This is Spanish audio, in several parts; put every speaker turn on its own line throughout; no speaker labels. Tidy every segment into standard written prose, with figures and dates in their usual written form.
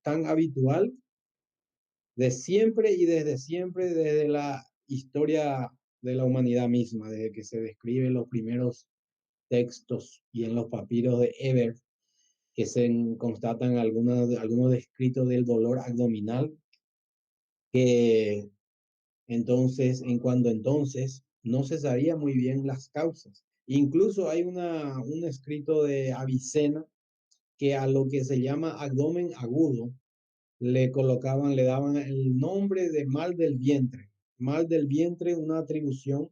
tan habitual de siempre y desde siempre, desde la historia de la humanidad misma, desde que se describen los primeros textos y en los papiros de Eber, que se constatan algunos descritos del dolor abdominal, que entonces, en cuando entonces, no se sabía muy bien las causas. Incluso hay un escrito de Avicena que a lo que se llama abdomen agudo le colocaban, le daban el nombre de mal del vientre. Mal del vientre, una atribución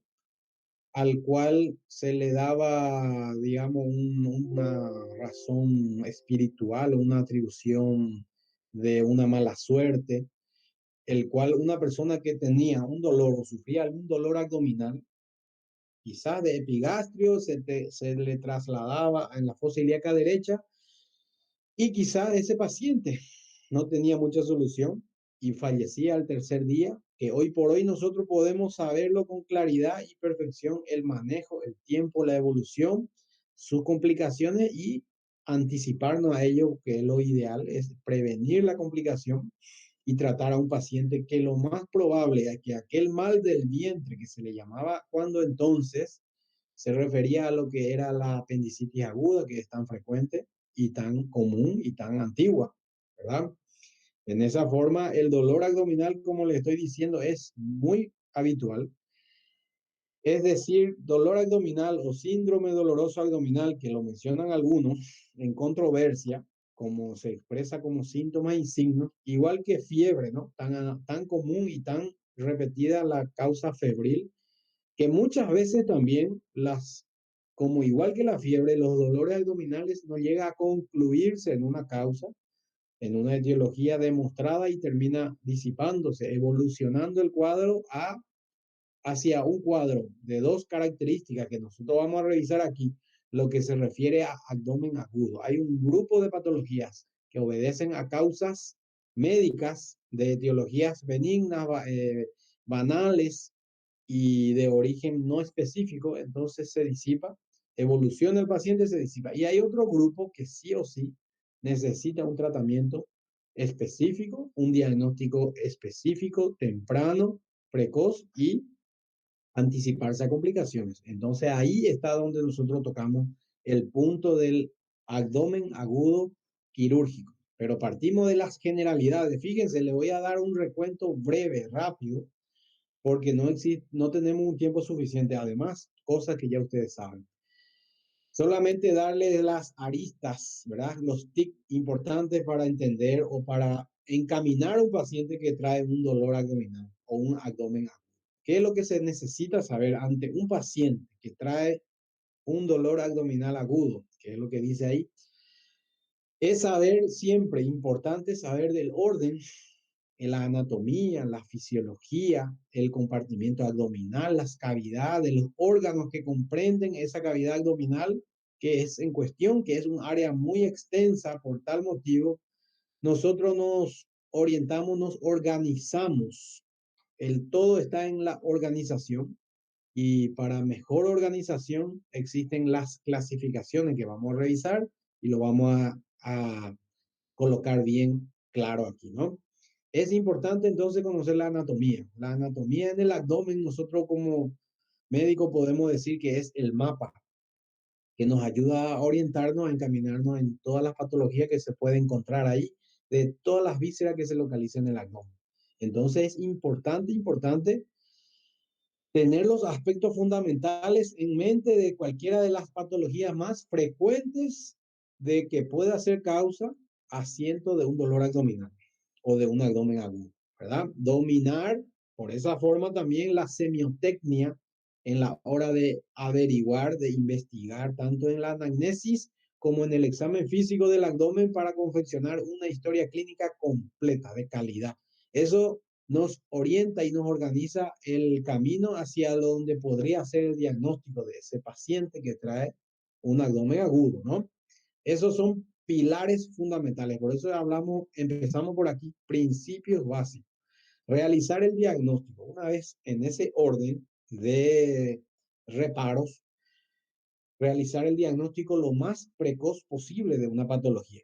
al cual se le daba, digamos, una razón espiritual, una atribución de una mala suerte, el cual una persona que tenía un dolor o sufría algún dolor abdominal, quizás de epigastrio, se le trasladaba en la fosa ilíaca derecha y quizás ese paciente no tenía mucha solución y fallecía al tercer día, que hoy por hoy nosotros podemos saberlo con claridad y perfección, el manejo, el tiempo, la evolución, sus complicaciones y anticiparnos a ello, que es lo ideal, es prevenir la complicación y tratar a un paciente que lo más probable es que aquel mal del vientre que se le llamaba cuando entonces se refería a lo que era la apendicitis aguda, que es tan frecuente y tan común y tan antigua, ¿verdad? En esa forma, el dolor abdominal, como le estoy diciendo, es muy habitual. Es decir, dolor abdominal o síndrome doloroso abdominal, que lo mencionan algunos en controversia, como se expresa como síntomas y signos, igual que fiebre, ¿no? Tan común y tan repetida la causa febril, que muchas veces también como igual que la fiebre, los dolores abdominales no llega a concluirse en una causa, en una etiología demostrada y termina disipándose, evolucionando el cuadro hacia un cuadro de dos características que nosotros vamos a revisar aquí, lo que se refiere a abdomen agudo. Hay un grupo de patologías que obedecen a causas médicas de etiologías benignas, banales y de origen no específico, entonces se disipa, evoluciona el paciente, se disipa. Y hay otro grupo que sí o sí necesita un tratamiento específico, un diagnóstico específico, temprano, precoz y anticiparse a complicaciones. Entonces ahí está donde nosotros tocamos el punto del abdomen agudo quirúrgico. Pero partimos de las generalidades. Fíjense, le voy a dar un recuento breve, rápido, porque no tenemos un tiempo suficiente. Además, cosas que ya ustedes saben. Solamente darle las aristas, ¿verdad? Los tips importantes para entender o para encaminar a un paciente que trae un dolor abdominal o un abdomen agudo. ¿Qué es lo que se necesita saber ante un paciente que trae un dolor abdominal agudo? ¿Qué es lo que dice ahí? Es saber siempre, importante saber del orden, en la anatomía, la fisiología, el compartimiento abdominal, las cavidades, los órganos que comprenden esa cavidad abdominal que es en cuestión, que es un área muy extensa. Por tal motivo, nosotros nos orientamos, nos organizamos. El todo está en la organización y para mejor organización existen las clasificaciones que vamos a revisar y lo vamos a colocar bien claro aquí, ¿no? Es importante entonces conocer la anatomía. La anatomía en el abdomen, nosotros como médico podemos decir que es el mapa que nos ayuda a orientarnos, a encaminarnos en todas las patologías que se puede encontrar ahí, de todas las vísceras que se localizan en el abdomen. Entonces es importante tener los aspectos fundamentales en mente de cualquiera de las patologías más frecuentes de que pueda ser causa asiento de un dolor abdominal o de un abdomen agudo, ¿verdad? Dominar por esa forma también la semiotecnia en la hora de averiguar, de investigar, tanto en la anamnesis como en el examen físico del abdomen para confeccionar una historia clínica completa, de calidad. Eso nos orienta y nos organiza el camino hacia donde podría ser el diagnóstico de ese paciente que trae un abdomen agudo, ¿no? Esos son pilares fundamentales. Por eso empezamos por aquí, principios básicos. Realizar el diagnóstico. Una vez en ese orden de reparos, realizar el diagnóstico lo más precoz posible de una patología.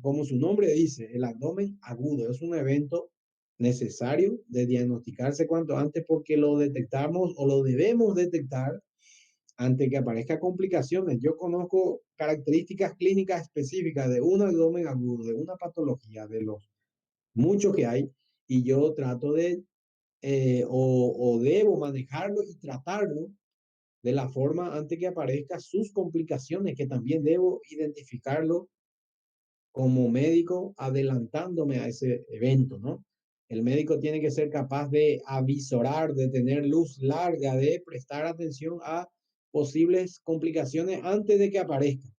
Como su nombre dice, el abdomen agudo es un evento necesario de diagnosticarse cuanto antes porque lo detectamos o lo debemos detectar antes que aparezcan complicaciones. Yo conozco características clínicas específicas de un abdomen agudo, de una patología, de los muchos que hay, y yo trato de o debo manejarlo y tratarlo de la forma antes que aparezcan sus complicaciones, que también debo identificarlo como médico adelantándome a ese evento, ¿no? El médico tiene que ser capaz de avisorar, de tener luz larga, de prestar atención a posibles complicaciones antes de que aparezcan.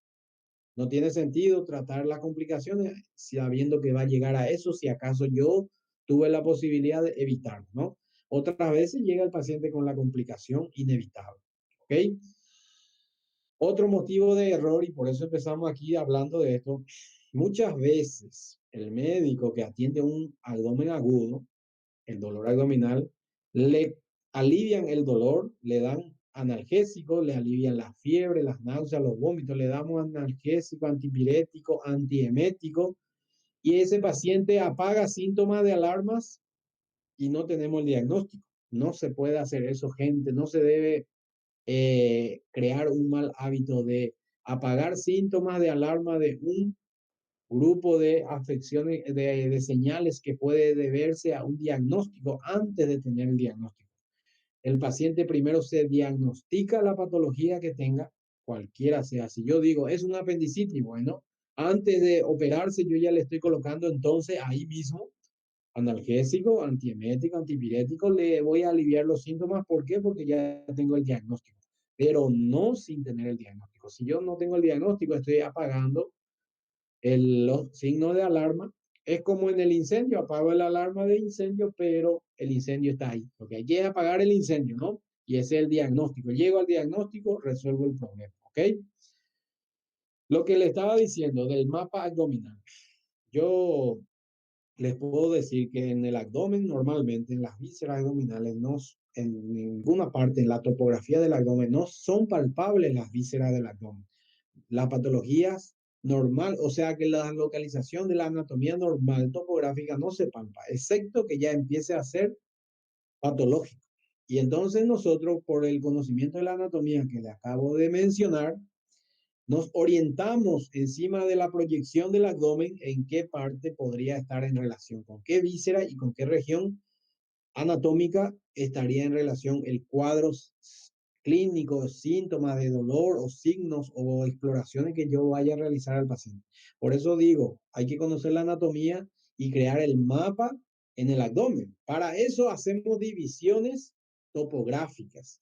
No tiene sentido tratar las complicaciones sabiendo que va a llegar a eso si acaso yo tuve la posibilidad de evitarlo, ¿no? Otras veces llega el paciente con la complicación inevitable, ¿ok? Otro motivo de error, y por eso empezamos aquí hablando de esto, muchas veces el médico que atiende un abdomen agudo, el dolor abdominal, le alivian el dolor, le dan analgésicos, le alivian la fiebre, las náuseas, los vómitos, le damos analgésico, antipirético, antiemético, y ese paciente apaga síntomas de alarmas y no tenemos el diagnóstico. No se puede hacer eso, gente, no se debe crear un mal hábito de apagar síntomas de alarma de un grupo de afecciones, de señales que puede deberse a un diagnóstico antes de tener el diagnóstico. El paciente primero se diagnostica la patología que tenga, cualquiera sea. Si yo digo, es una apendicitis, bueno, antes de operarse yo ya le estoy colocando entonces ahí mismo analgésico, antiemético, antipirético, le voy a aliviar los síntomas. ¿Por qué? Porque ya tengo el diagnóstico, pero no sin tener el diagnóstico. Si yo no tengo el diagnóstico, estoy apagando los signos de alarma. Es como en el incendio, apago la alarma de incendio, pero el incendio está ahí. Lo que hay que apagar el incendio, ¿no? Y ese es el diagnóstico. Llego al diagnóstico, resuelvo el problema, ¿ok? Lo que le estaba diciendo del mapa abdominal. Yo les puedo decir que en el abdomen, normalmente en las vísceras abdominales, no, en ninguna parte, en la topografía del abdomen, no son palpables las vísceras del abdomen. Las patologías normal, o sea que la localización de la anatomía normal topográfica no se palpa, excepto que ya empiece a ser patológico. Y entonces nosotros, por el conocimiento de la anatomía que le acabo de mencionar, nos orientamos encima de la proyección del abdomen en qué parte podría estar en relación con qué víscera y con qué región anatómica estaría en relación el cuadro clínico, síntomas de dolor o signos o exploraciones que yo vaya a realizar al paciente. Por eso digo, hay que conocer la anatomía y crear el mapa en el abdomen. Para eso hacemos divisiones topográficas.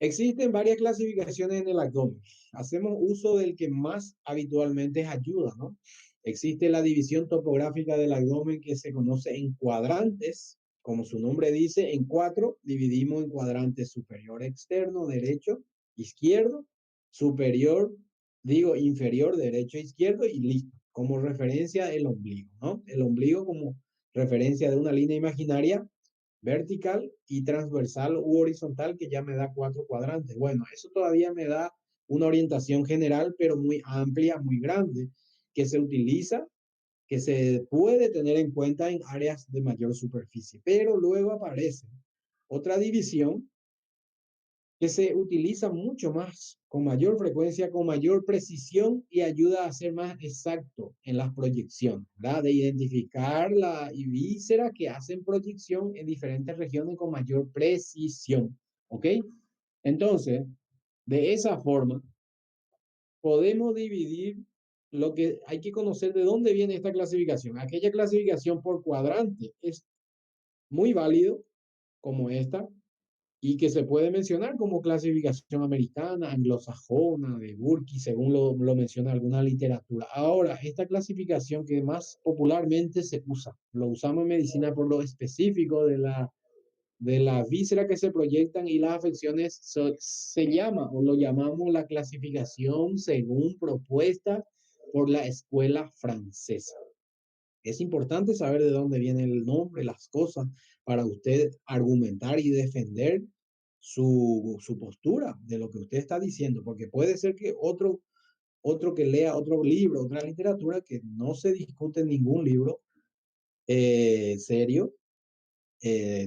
Existen varias clasificaciones en el abdomen. Hacemos uso del que más habitualmente es ayuda, ¿no? Existe la división topográfica del abdomen que se conoce en cuadrantes. Como su nombre dice, en cuatro dividimos en cuadrantes superior externo, derecho, izquierdo, superior, digo, inferior, derecho, izquierdo y listo. Como referencia el ombligo, ¿no? El ombligo como referencia de una línea imaginaria vertical y transversal u horizontal que ya me da cuatro cuadrantes. Bueno, eso todavía me da una orientación general, pero muy amplia, muy grande, que se utiliza, que se puede tener en cuenta en áreas de mayor superficie. Pero luego aparece otra división que se utiliza mucho más, con mayor frecuencia, con mayor precisión y ayuda a ser más exacto en las proyecciones, ¿verdad? De identificar la víscera que hacen proyección en diferentes regiones con mayor precisión, ¿ok? Entonces, de esa forma, podemos dividir lo que hay que conocer de dónde viene esta clasificación. Aquella clasificación por cuadrante es muy válido como esta, y que se puede mencionar como clasificación americana, anglosajona, de Burke, según lo menciona alguna literatura. Ahora, esta clasificación que más popularmente se usa, lo usamos en medicina por lo específico de la víscera que se proyectan y las afecciones, se llama o lo llamamos la clasificación según propuesta por la escuela francesa. Es importante saber de dónde viene el nombre, las cosas, para usted argumentar y defender su postura de lo que usted está diciendo, porque puede ser que otro que lea otro libro, otra literatura que no se discute en ningún libro serio,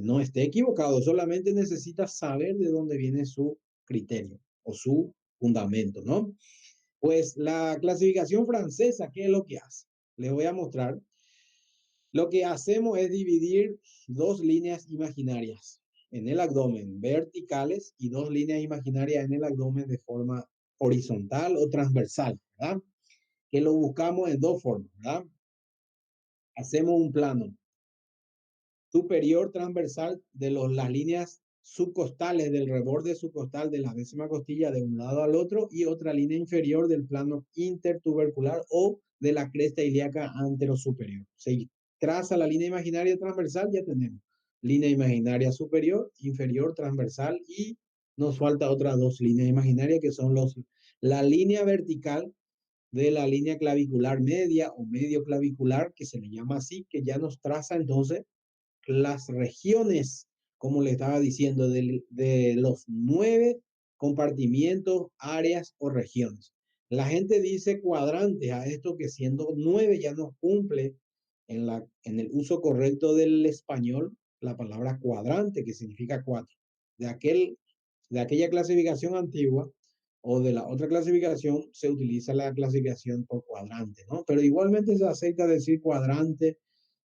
no esté equivocado, solamente necesita saber de dónde viene su criterio o su fundamento, ¿no? Pues la clasificación francesa, ¿qué es lo que hace? Les voy a mostrar. Lo que hacemos es dividir dos líneas imaginarias en el abdomen verticales y dos líneas imaginarias en el abdomen de forma horizontal o transversal, ¿verdad? Que lo buscamos en dos formas, ¿verdad? Hacemos un plano superior transversal de las líneas subcostales del reborde subcostal de la décima costilla de un lado al otro y otra línea inferior del plano intertubercular o de la cresta ilíaca anterosuperior. Se traza la línea imaginaria transversal, ya tenemos línea imaginaria superior, inferior, transversal y nos falta otras dos líneas imaginarias que son la línea vertical de la línea clavicular media o medio clavicular, que se le llama así, que ya nos traza entonces las regiones, como le estaba diciendo, de los 9 compartimientos, áreas o regiones. La gente dice cuadrantes a esto que siendo 9 ya no cumple en el uso correcto del español la palabra cuadrante, que significa 4. De, de aquella clasificación antigua o de la otra clasificación se utiliza la clasificación por cuadrante, ¿no? Pero igualmente se acepta decir cuadrante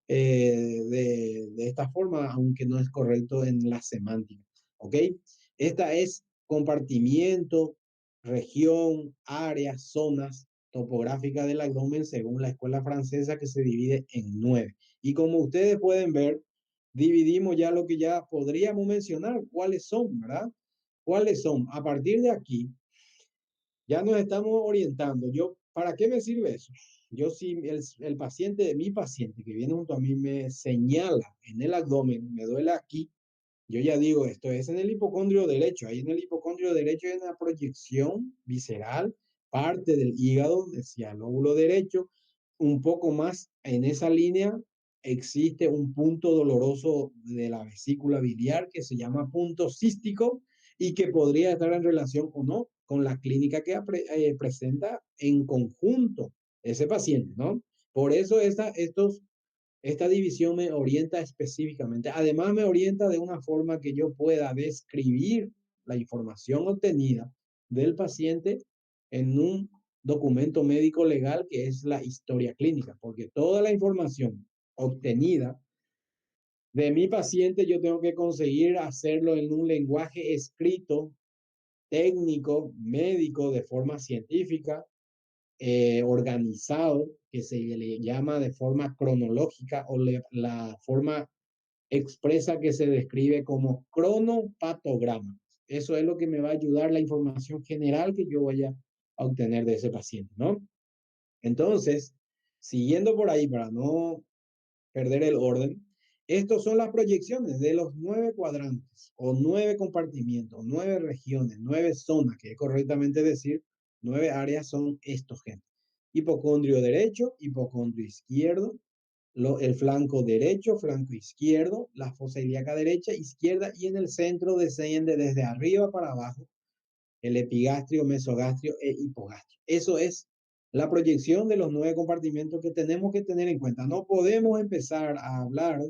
de esta forma, aunque no es correcto en la semántica. ¿Ok? Esta es compartimiento, región, áreas, zonas topográficas del abdomen según la escuela francesa que se divide en 9. Y como ustedes pueden ver, dividimos ya lo que ya podríamos mencionar, cuáles son, ¿verdad? ¿Cuáles son? A partir de aquí, ya nos estamos orientando. Yo, ¿para qué me sirve eso? Yo si el paciente, mi paciente que viene junto a mí me señala en el abdomen, me duele aquí, yo ya digo, esto es en el hipocondrio derecho. Ahí en el hipocondrio derecho hay una proyección visceral, parte del hígado hacia el lóbulo derecho. Un poco más en esa línea existe un punto doloroso de la vesícula biliar que se llama punto cístico y que podría estar en relación o no con la clínica que presenta en conjunto ese paciente, ¿no? Por eso esta división me orienta específicamente. Además, me orienta de una forma que yo pueda describir la información obtenida del paciente en un documento médico legal que es la historia clínica, porque toda la información obtenida de mi paciente yo tengo que conseguir hacerlo en un lenguaje escrito, técnico, médico, de forma científica, organizado, que se le llama de forma cronológica o la forma expresa que se describe como cronopatograma. Eso es lo que me va a ayudar la información general que yo vaya a obtener de ese paciente, ¿no? Entonces, siguiendo por ahí para no perder el orden, estos son las proyecciones de los 9 cuadrantes o 9 compartimientos, 9 regiones, 9 zonas, que es correctamente decir, 9 áreas son estos genes. Hipocondrio derecho, hipocondrio izquierdo, el flanco derecho, flanco izquierdo, la fosa ilíaca derecha, izquierda y en el centro desciende desde arriba para abajo el epigastrio, mesogastrio e hipogastrio. Eso es la proyección de los 9 compartimentos que tenemos que tener en cuenta. No podemos empezar a hablar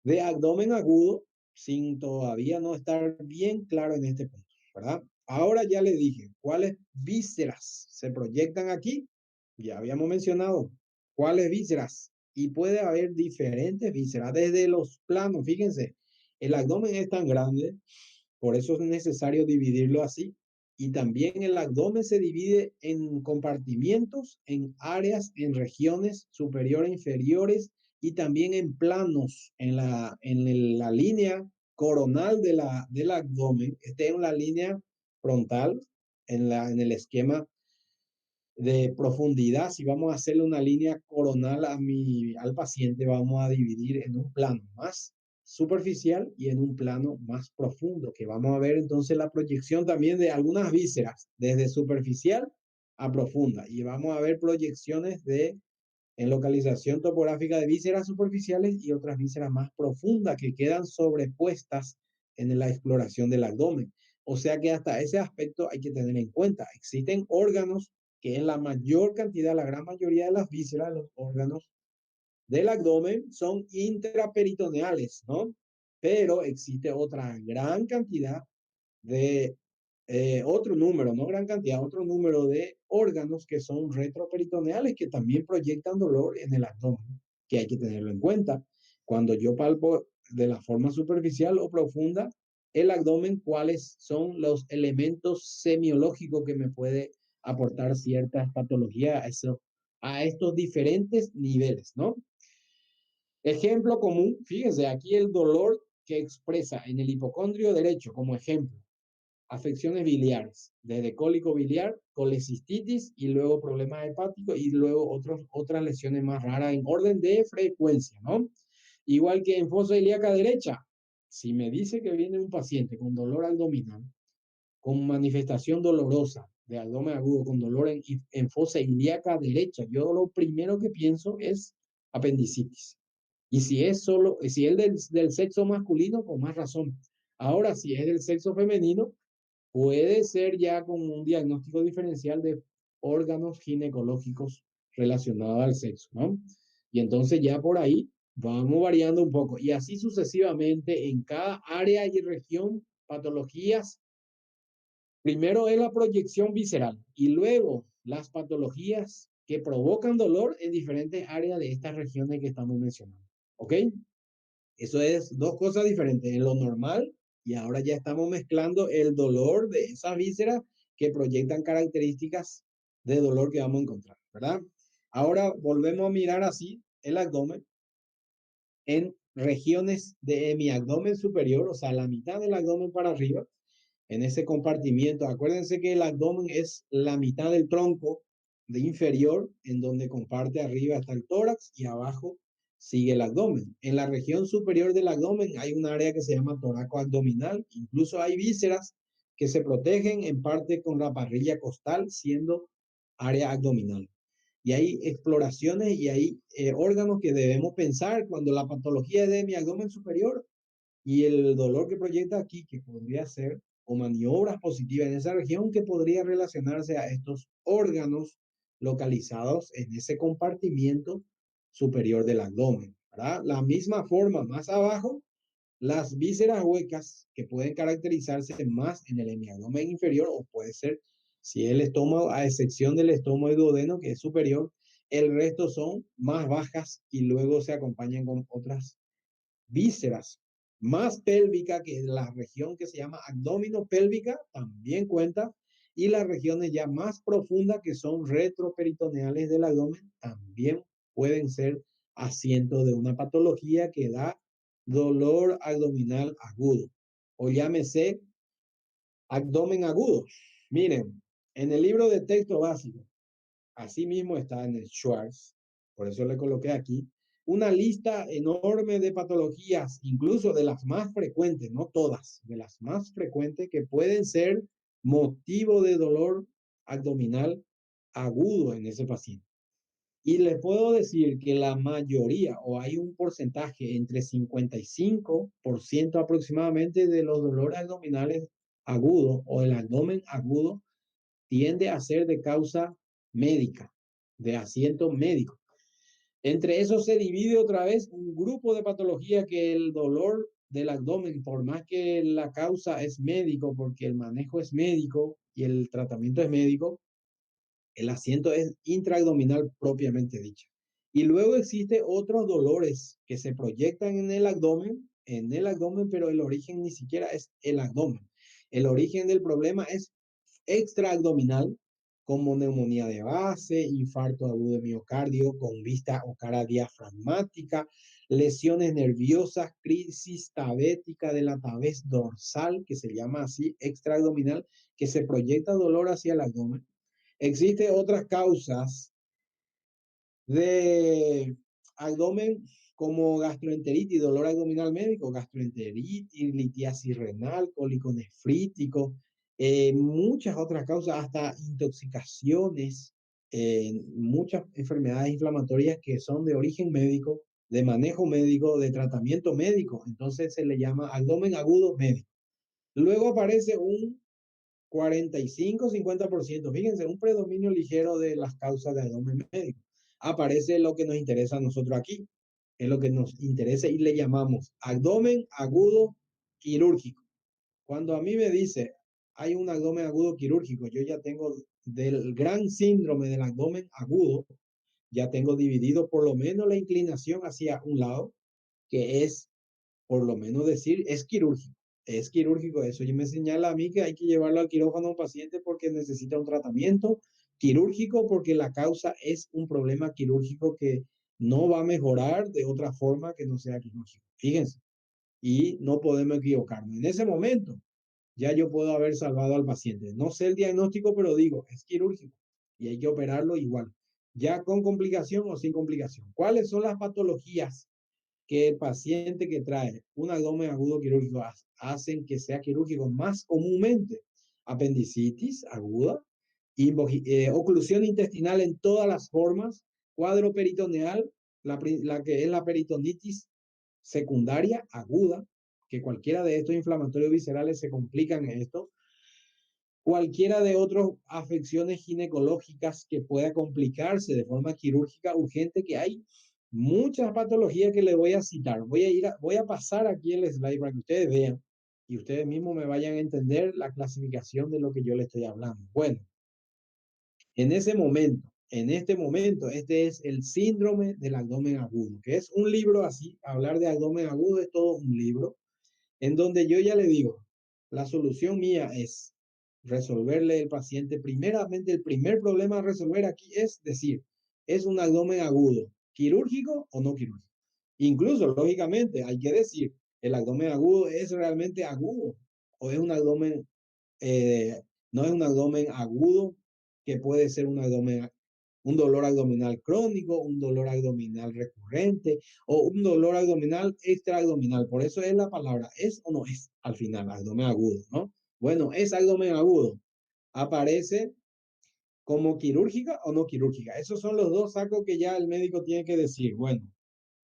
de abdomen agudo sin todavía no estar bien claro en este punto, ¿verdad? Ahora ya le dije cuáles vísceras se proyectan aquí. Ya habíamos mencionado cuáles vísceras. Y puede haber diferentes vísceras desde los planos. Fíjense, el abdomen es tan grande, por eso es necesario dividirlo así. Y también el abdomen se divide en compartimientos, en áreas, en regiones superiores, inferiores y también en planos, en la línea coronal del abdomen. Esta es la línea frontal en el esquema de profundidad. Si vamos a hacerle una línea coronal al paciente, vamos a dividir en un plano más superficial y en un plano más profundo, que vamos a ver entonces la proyección también de algunas vísceras, desde superficial a profunda, y vamos a ver proyecciones en localización topográfica de vísceras superficiales y otras vísceras más profundas que quedan sobrepuestas en la exploración del abdomen. O sea que hasta ese aspecto hay que tener en cuenta. Existen órganos que en la mayor cantidad, la gran mayoría de las vísceras, los órganos del abdomen son intraperitoneales, ¿no? Pero existe otra gran cantidad de otro número, no gran cantidad, otro número de órganos que son retroperitoneales que también proyectan dolor en el abdomen, que hay que tenerlo en cuenta. Cuando yo palpo de la forma superficial o profunda el abdomen, cuáles son los elementos semiológicos que me puede aportar ciertas patologías a estos diferentes niveles, ¿no? Ejemplo común, fíjense, aquí el dolor que expresa en el hipocondrio derecho como ejemplo afecciones biliares, desde cólico biliar, colecistitis y luego problemas hepáticos y luego otras lesiones más raras en orden de frecuencia, ¿no? Igual que en fosa ilíaca derecha, si me dice que viene un paciente con dolor abdominal, con manifestación dolorosa de abdomen agudo, con dolor en fosa ilíaca derecha, yo lo primero que pienso es apendicitis. Y si es solo, si es del sexo masculino, con más razón. Ahora, si es del sexo femenino, puede ser ya con un diagnóstico diferencial de órganos ginecológicos relacionados al sexo, ¿no? Y entonces ya por ahí vamos variando un poco. Y así sucesivamente en cada área y región, patologías. Primero es la proyección visceral y luego las patologías que provocan dolor en diferentes áreas de estas regiones que estamos mencionando. ¿Ok? Eso es dos cosas diferentes. En lo normal, y ahora ya estamos mezclando el dolor de esas vísceras que proyectan características de dolor que vamos a encontrar, ¿verdad? Ahora volvemos a mirar así el abdomen en regiones de mi abdomen superior, o sea, la mitad del abdomen para arriba, en ese compartimiento. Acuérdense que el abdomen es la mitad del tronco de inferior, en donde comparte arriba hasta el tórax y abajo sigue el abdomen. En la región superior del abdomen hay un área que se llama toracoabdominal. Incluso hay vísceras que se protegen en parte con la parrilla costal, siendo área abdominal. Y hay exploraciones y hay órganos que debemos pensar cuando la patología es de mi abdomen superior y el dolor que proyecta aquí, que podría ser, o maniobras positivas en esa región, que podría relacionarse a estos órganos localizados en ese compartimiento superior del abdomen, ¿verdad? La misma forma, más abajo, las vísceras huecas que pueden caracterizarse más en el hemiabdomen inferior o puede ser si el estómago, a excepción del estómago duodeno que es superior, el resto son más bajas y luego se acompañan con otras vísceras más pélvica, que la región que se llama abdomino pélvica también cuenta, y las regiones ya más profundas que son retroperitoneales del abdomen también pueden ser asiento de una patología que da dolor abdominal agudo o llámese abdomen agudo. Miren, en el libro de texto básico, así mismo está en el Schwartz, por eso le coloqué aquí, una lista enorme de patologías, incluso de las más frecuentes, no todas, de las más frecuentes que pueden ser motivo de dolor abdominal agudo en ese paciente. Y les puedo decir que la mayoría, o hay un porcentaje entre 55% aproximadamente de los dolores abdominales agudos o el abdomen agudo tiende a ser de causa médica, de asiento médico. Entre eso se divide otra vez un grupo de patologías que el dolor del abdomen, por más que la causa es médico, porque el manejo es médico y el tratamiento es médico, el asiento es intraabdominal propiamente dicho. Y luego existe otros dolores que se proyectan en el abdomen, pero el origen ni siquiera es el abdomen. El origen del problema es extraabdominal, como neumonía de base, infarto agudo de miocardio con vista o cara diafragmática, lesiones nerviosas, crisis tabética de la tabez dorsal, que se llama así, extraabdominal, que se proyecta dolor hacia el abdomen. Existen otras causas de abdomen como gastroenteritis, dolor abdominal médico, gastroenteritis, litiasis renal, cólico nefrítico, muchas otras causas, hasta intoxicaciones, muchas enfermedades inflamatorias que son de origen médico, de manejo médico, de tratamiento médico. Entonces se le llama abdomen agudo médico. Luego aparece un 45-50%. Fíjense, un predominio ligero de las causas de abdomen médico. Aparece lo que nos interesa a nosotros aquí, es lo que nos interesa y le llamamos abdomen agudo quirúrgico. Cuando a mí me dice hay un abdomen agudo quirúrgico, yo ya tengo del gran síndrome del abdomen agudo, ya tengo dividido por lo menos la inclinación hacia un lado, que es por lo menos decir, es quirúrgico. Es quirúrgico, eso y me señala a mí que hay que llevarlo al quirófano a un paciente porque necesita un tratamiento quirúrgico, porque la causa es un problema quirúrgico que no va a mejorar de otra forma que no sea quirúrgico. Fíjense, y no podemos equivocarnos. En ese momento ya yo puedo haber salvado al paciente. No sé el diagnóstico, pero digo, es quirúrgico y hay que operarlo igual, ya con complicación o sin complicación. ¿Cuáles son las patologías que el paciente que trae un abdomen agudo quirúrgico hacen que sea quirúrgico más comúnmente? Apendicitis aguda, oclusión intestinal en todas las formas, cuadro peritoneal, la que es la peritonitis secundaria aguda, que cualquiera de estos inflamatorios viscerales se complican en esto, cualquiera de otras afecciones ginecológicas que pueda complicarse de forma quirúrgica urgente, que hay muchas patologías que les voy a citar. Voy a pasar aquí el slide para que ustedes vean y ustedes mismos me vayan a entender la clasificación de lo que yo les estoy hablando. Bueno, en ese momento, en este momento, este es el síndrome del abdomen agudo, que es un libro así. Hablar de abdomen agudo es todo un libro en donde yo ya le digo, la solución mía es resolverle al paciente. Primeramente, el primer problema a resolver aquí es decir, ¿es un abdomen agudo quirúrgico o no quirúrgico? Incluso, lógicamente, hay que decir, ¿el abdomen agudo es realmente agudo o es un abdomen, eh, no es un abdomen agudo que puede ser un abdomen, un dolor abdominal crónico, un dolor abdominal recurrente o un dolor abdominal extraabdominal? Por eso es la palabra, ¿es o no es? Al final, abdomen agudo, ¿no? Bueno, es abdomen agudo. Aparece como quirúrgica o no quirúrgica. Esos son los dos sacos que ya el médico tiene que decir. Bueno,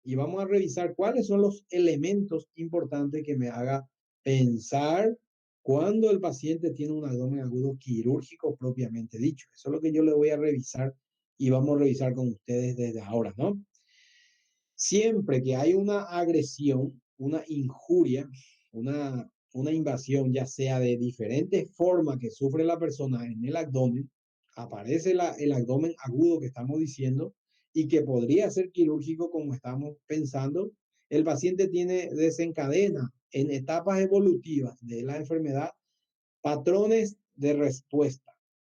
y vamos a revisar cuáles son los elementos importantes que me haga pensar cuando el paciente tiene un abdomen agudo quirúrgico propiamente dicho. Eso es lo que yo le voy a revisar y vamos a revisar con ustedes desde ahora, ¿no? Siempre que hay una agresión, una injuria, una invasión, ya sea de diferentes formas que sufre la persona en el abdomen, aparece el abdomen agudo que estamos diciendo y que podría ser quirúrgico como estamos pensando. El paciente desencadena en etapas evolutivas de la enfermedad patrones de respuesta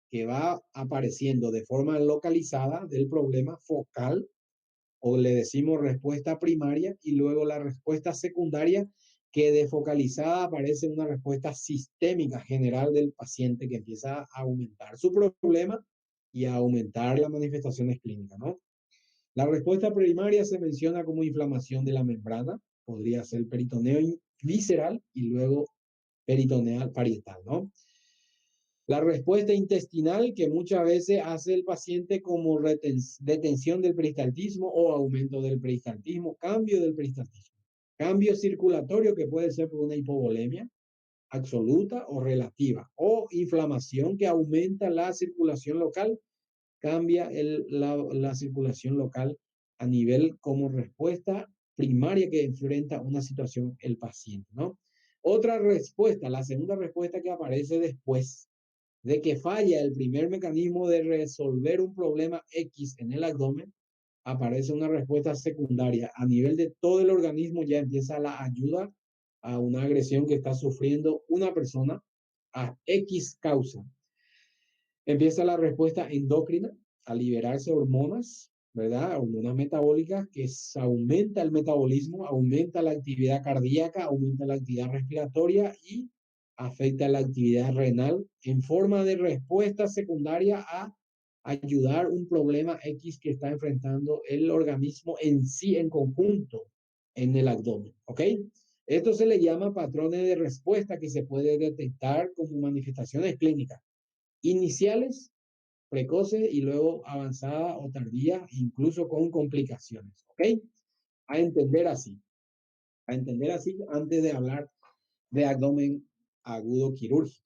que va apareciendo de forma localizada del problema focal, o le decimos respuesta primaria, y luego la respuesta secundaria, que desfocalizada aparece una respuesta sistémica general del paciente que empieza a aumentar su problema y a aumentar las manifestaciones clínicas, ¿no? La respuesta primaria se menciona como inflamación de la membrana, podría ser peritoneo visceral y luego peritoneal parietal, ¿no? La respuesta intestinal, que muchas veces hace el paciente como detención del peristaltismo o aumento del peristaltismo, cambio del peristaltismo. Cambio circulatorio, que puede ser por una hipovolemia absoluta o relativa, o inflamación que aumenta la circulación local, cambia la circulación local a nivel como respuesta primaria que enfrenta una situación el paciente, ¿no? Otra respuesta, la segunda respuesta que aparece después de que falla el primer mecanismo de resolver un problema X en el abdomen, aparece una respuesta secundaria. A nivel de todo el organismo ya empieza la ayuda a una agresión que está sufriendo una persona a X causa. Empieza la respuesta endocrina a liberarse hormonas, ¿verdad? Hormonas metabólicas que aumenta el metabolismo, aumenta la actividad cardíaca, aumenta la actividad respiratoria y afecta la actividad renal en forma de respuesta secundaria a ayudar un problema X que está enfrentando el organismo en sí, en conjunto, en el abdomen, ¿ok? Esto se le llama patrones de respuesta que se puede detectar como manifestaciones clínicas iniciales, precoces y luego avanzada o tardía, incluso con complicaciones, ¿ok? A entender así, a entender así antes de hablar de abdomen agudo quirúrgico.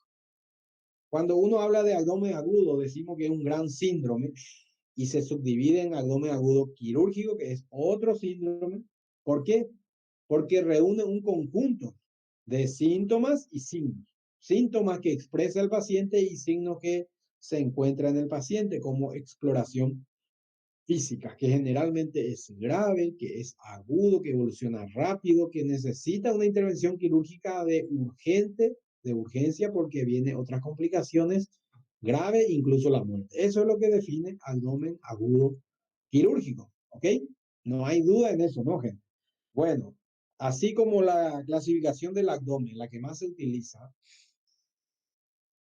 Cuando uno habla de abdomen agudo, decimos que es un gran síndrome y se subdivide en abdomen agudo quirúrgico, que es otro síndrome. ¿Por qué? Porque reúne un conjunto de síntomas y signos. Síntomas que expresa el paciente y signos que se encuentran en el paciente, como exploración física, que generalmente es grave, que es agudo, que evoluciona rápido, que necesita una intervención quirúrgica de urgencia, porque viene otras complicaciones graves, incluso la muerte. Eso es lo que define abdomen agudo quirúrgico, ¿ok? No hay duda en eso, ¿no, gente? Bueno, así como la clasificación del abdomen, la que más se utiliza,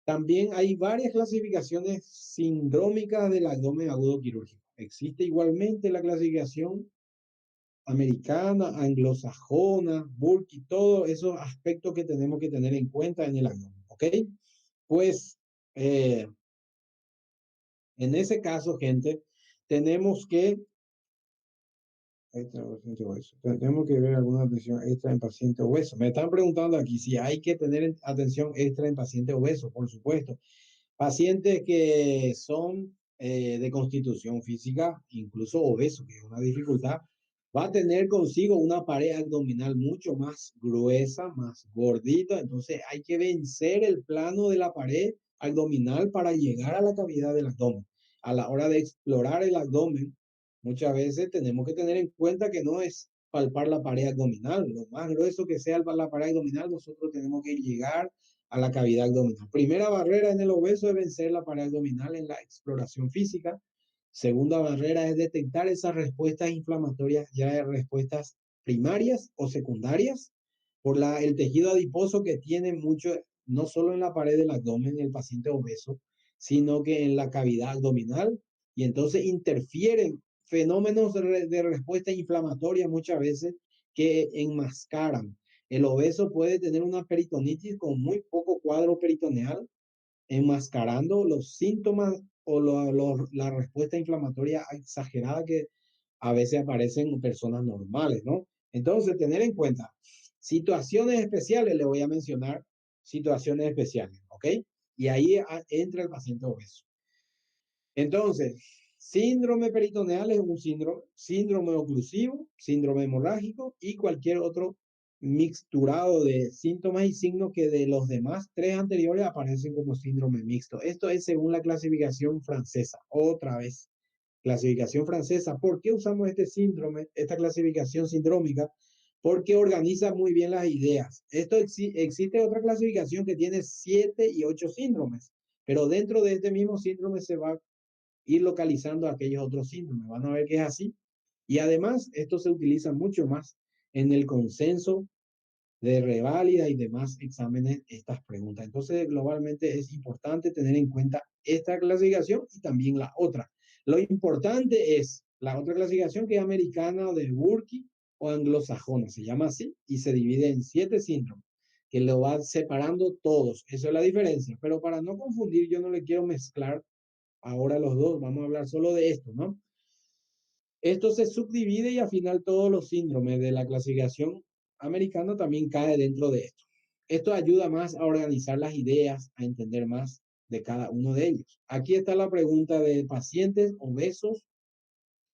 también hay varias clasificaciones sindrómicas del abdomen agudo quirúrgico. Existe igualmente la clasificación americana, anglosajona, Burke, todos esos aspectos que tenemos que tener en cuenta en el abdomen, ¿ok? Pues eh, en ese caso, gente, tenemos que tenemos que ver alguna atención extra en pacientes obesos. Me están preguntando aquí si hay que tener atención extra en pacientes obesos, por supuesto. Pacientes que son de constitución física, incluso obesos, que es una dificultad, va a tener consigo una pared abdominal mucho más gruesa, más gordita. Entonces hay que vencer el plano de la pared abdominal para llegar a la cavidad del abdomen. A la hora de explorar el abdomen, muchas veces tenemos que tener en cuenta que no es palpar la pared abdominal. Lo más grueso que sea la pared abdominal, nosotros tenemos que llegar a la cavidad abdominal. Primera barrera en el obeso es vencer la pared abdominal en la exploración física. Segunda barrera es detectar esas respuestas inflamatorias, ya respuestas primarias o secundarias, por el tejido adiposo que tiene mucho, no solo en la pared del abdomen el paciente obeso, sino que en la cavidad abdominal, y entonces interfieren fenómenos de respuesta inflamatoria muchas veces que enmascaran. El obeso puede tener una peritonitis con muy poco cuadro peritoneal, enmascarando los síntomas o la respuesta inflamatoria exagerada que a veces aparecen en personas normales, ¿no? Entonces, tener en cuenta situaciones especiales, le voy a mencionar situaciones especiales, ¿ok? Y ahí entra el paciente obeso. Entonces, síndrome peritoneal es un síndrome, síndrome oclusivo, síndrome hemorrágico y cualquier otro mixturado de síntomas y signos que de los demás tres anteriores aparecen como síndrome mixto. Esto es según la clasificación francesa. Otra vez, clasificación francesa. ¿Por qué usamos este síndrome, esta clasificación sindrómica? Porque organiza muy bien las ideas. Existe otra clasificación que tiene 7 y 8 síndromes, pero dentro de este mismo síndrome se va ir localizando aquellos otros síndromes. Van a ver que es así. Y además, esto se utiliza mucho más en el consenso de reválida y demás exámenes, estas preguntas. Entonces, globalmente es importante tener en cuenta esta clasificación y también la otra. Lo importante es la otra clasificación que es americana de Burke o anglosajona, se llama así, y se divide en 7 síndromes, que lo va separando todos. Eso es la diferencia. Pero para no confundir, yo no le quiero mezclar ahora los dos, vamos a hablar solo de esto, ¿no? Esto se subdivide y al final todos los síndromes de la clasificación americana también cae dentro de esto. Esto ayuda más a organizar las ideas, a entender más de cada uno de ellos. Aquí está la pregunta de pacientes obesos,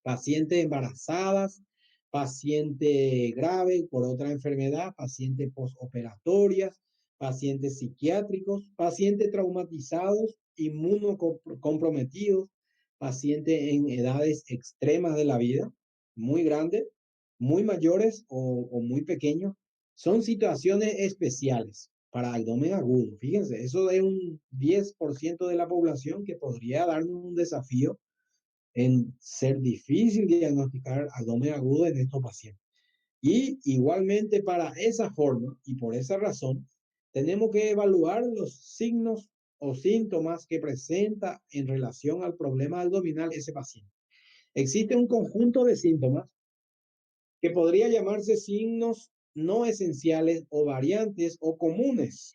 pacientes embarazadas, paciente grave por otra enfermedad, pacientes postoperatorias, pacientes psiquiátricos, pacientes traumatizados, inmunocomprometidos, pacientes en edades extremas de la vida, muy grandes, muy mayores o muy pequeños. Son situaciones especiales para abdomen agudo. Fíjense, eso es un 10% de la población que podría darnos un desafío en ser difícil diagnosticar abdomen agudo en estos pacientes. Y igualmente para esa forma y por esa razón, tenemos que evaluar los signos o síntomas que presenta en relación al problema abdominal ese paciente. Existe un conjunto de síntomas que podría llamarse signos no esenciales o variantes o comunes.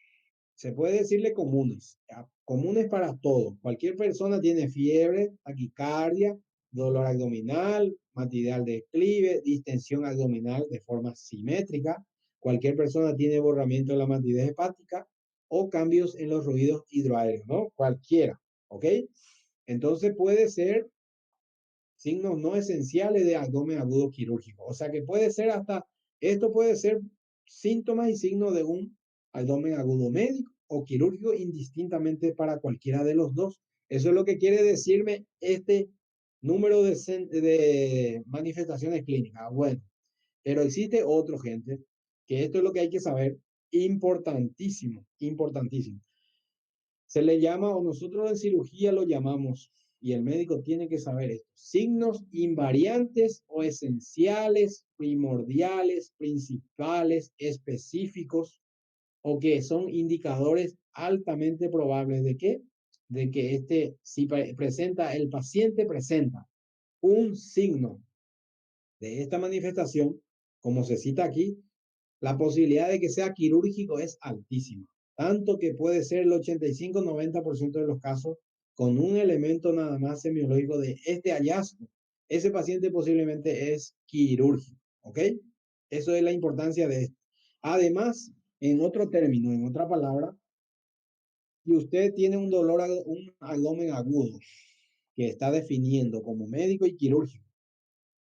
Se puede decirle comunes, ¿ya? Comunes para todos. Cualquier persona tiene fiebre, taquicardia, dolor abdominal, mastitis de declive, distensión abdominal de forma simétrica. Cualquier persona tiene borramiento de la mastitis hepática, o cambios en los ruidos hidroaéreos, ¿no? Cualquiera, ¿ok? Entonces puede ser signos no esenciales de abdomen agudo quirúrgico. O sea que puede ser hasta, esto puede ser síntomas y signos de un abdomen agudo médico o quirúrgico indistintamente para cualquiera de los dos. Eso es lo que quiere decirme este número de manifestaciones clínicas. Bueno, pero existe otro, gente, que esto es lo que hay que saber, importantísimo, importantísimo. Se le llama, o nosotros en cirugía lo llamamos, y el médico tiene que saber esto, signos invariantes o esenciales, primordiales, principales, específicos, o que son indicadores altamente probables de qué, de que si presenta, el paciente presenta un signo de esta manifestación, como se cita aquí, la posibilidad de que sea quirúrgico es altísima, tanto que puede ser el 85-90% de los casos con un elemento nada más semiológico de este hallazgo. Ese paciente posiblemente es quirúrgico, ¿ok? Eso es la importancia de esto. Además, en otro término, en otra palabra, si usted tiene un dolor, un abdomen agudo que está definiendo como médico y quirúrgico,